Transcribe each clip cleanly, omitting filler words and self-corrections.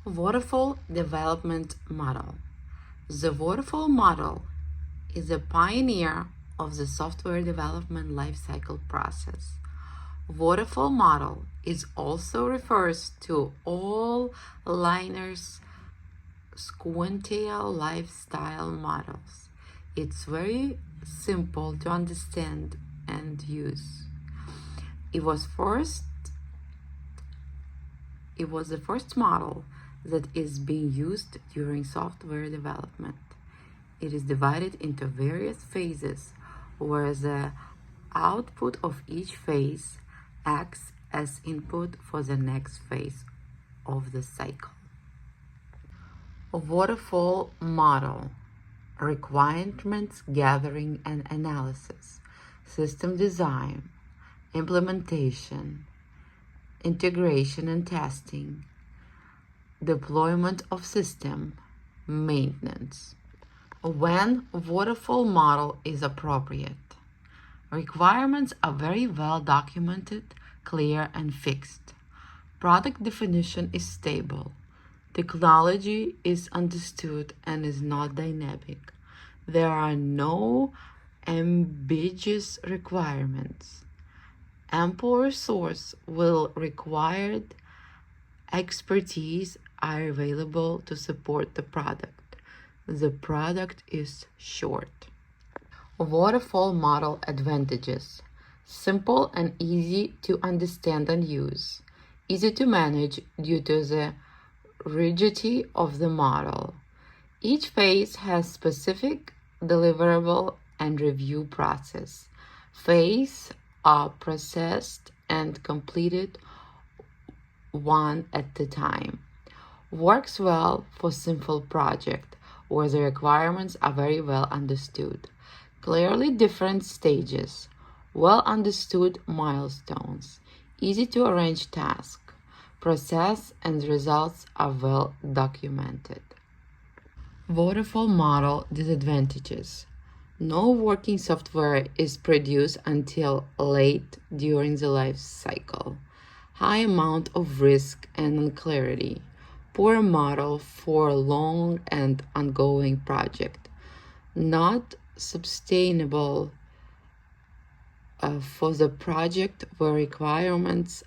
Waterfall development model. The waterfall model is a pioneer of the software development lifecycle process. Waterfall model is also refers to all liners sequential lifestyle models. It's very simple to understand and use. It was the first model that is being used during software development. It is divided into various phases where the output of each phase acts as input for the next phase of the cycle. A waterfall model: requirements gathering and analysis, system design, implementation, integration and testing, deployment of system, maintenance. When waterfall model is appropriate, requirements are very well documented, clear and fixed. Product definition is stable. Technology is understood and is not dynamic. There are no ambiguous requirements. Ample resource will required expertise are available to support the product. The product is short. Waterfall model advantages: simple and easy to understand and use, easy to manage due to the rigidity of the model. Each phase has specific deliverable and review process. Phases are processed and completed one at a time. Works well for simple project where the requirements are very well understood. Clearly different stages, well understood milestones, easy to arrange tasks. Process and results are well documented. Waterfall model disadvantages: no working software is produced until late during the life cycle. High amount of risk and unclarity. Poor model for long and ongoing project. Not sustainable for the project where requirements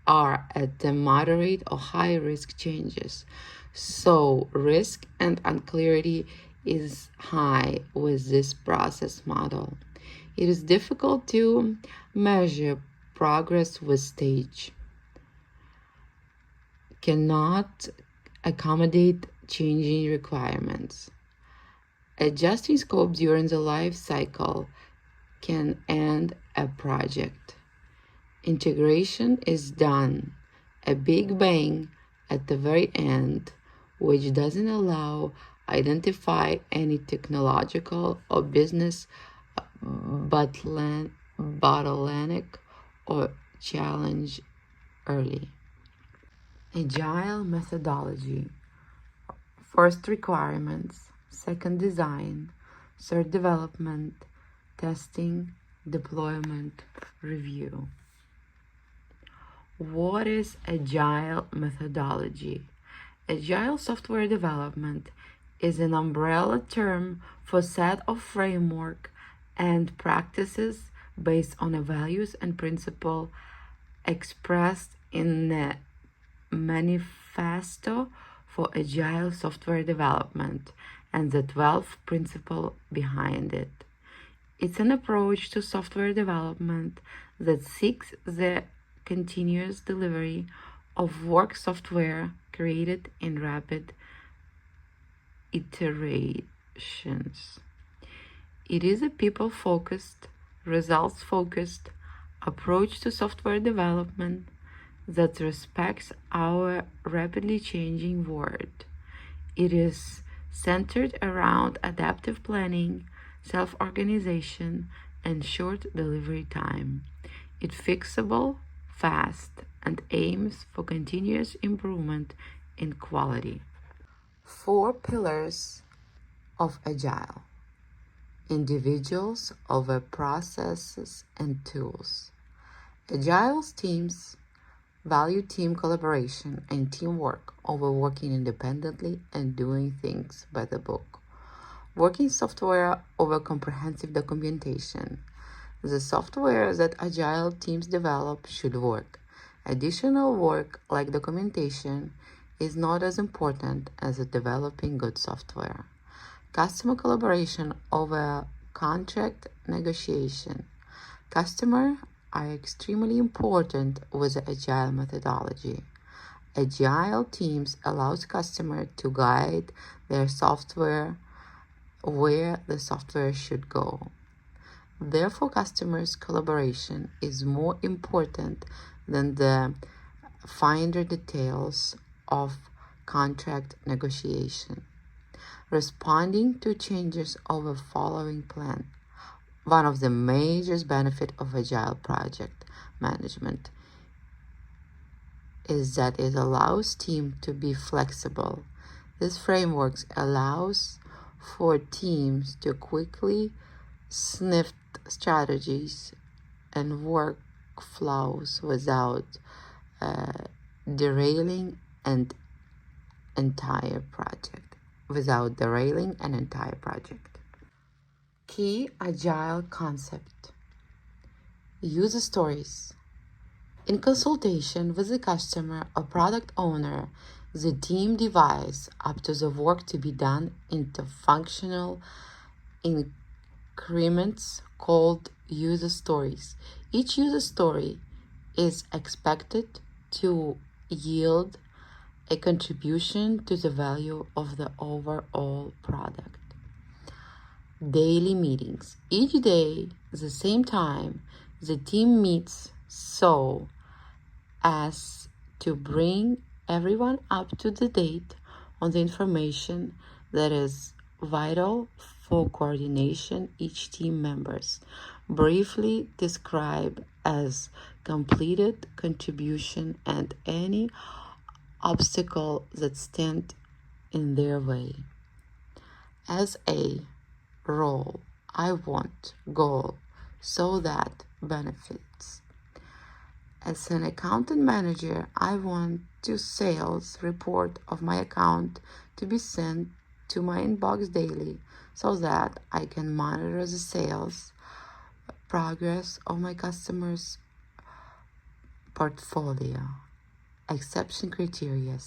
are at the moderate or high risk changes. So risk and unclarity is high with this process model. It is difficult to measure progress with stage. Cannot accommodate changing requirements. Adjusting scope during the life cycle can end a project. Integration is done, a big bang at the very end, which doesn't allow identify any technological or business bottleneck or challenge early. Agile methodology: first requirements, second design, third development, testing, deployment, review. What is agile methodology? Agile software development is an umbrella term for a set of framework and practices based on the values and principles expressed in the manifesto for agile software development and the 12 principles behind it. It's an approach to software development that seeks the continuous delivery of work software created in rapid iterations. It is a people-focused, results-focused approach to software development that respects our rapidly changing world. It is centered around adaptive planning, self-organization, and short delivery time. It's fixable, fast, and aims for continuous improvement in quality. 4 pillars of Agile: individuals over processes and tools. Agile teams value team collaboration and teamwork over working independently and doing things by the book. Working software over comprehensive documentation. The software that agile teams develop should work. Additional work like documentation is not as important as developing good software. Customer collaboration over contract negotiation. Customers are extremely important with the agile methodology. Agile teams allows customers to guide their software where the software should go. Therefore, customers' collaboration is more important than the finer details of contract negotiation. Responding to changes over following plan. One of the major benefits of agile project management is that it allows team to be flexible. This framework allows for teams to quickly sniff strategies and workflows without derailing an entire project. Key agile concept. User stories. In consultation with the customer or product owner, the team divides up to the work to be done into functional increments called user stories. Each user story is expected to yield a contribution to the value of the overall product. Daily meetings. Each day, the same time, the team meets so as to bring everyone up to the date on the information that is vital for coordination. Each team members briefly describe as completed contribution and any obstacle that stand in their way. As a role, I want goal so that benefits. As an accountant manager, I want to sales report of my account to be sent to my inbox daily so that I can monitor the sales progress of my customers' portfolio. Exception criteria.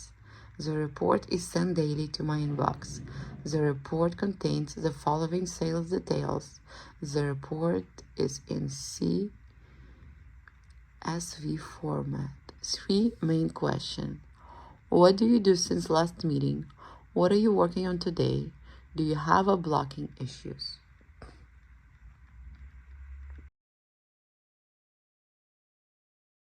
The report is sent daily to my inbox. The report contains the following sales details. The report is in CSV format. 3 main questions. What do you do since last meeting? What are you working on today? Do you have a blocking issues?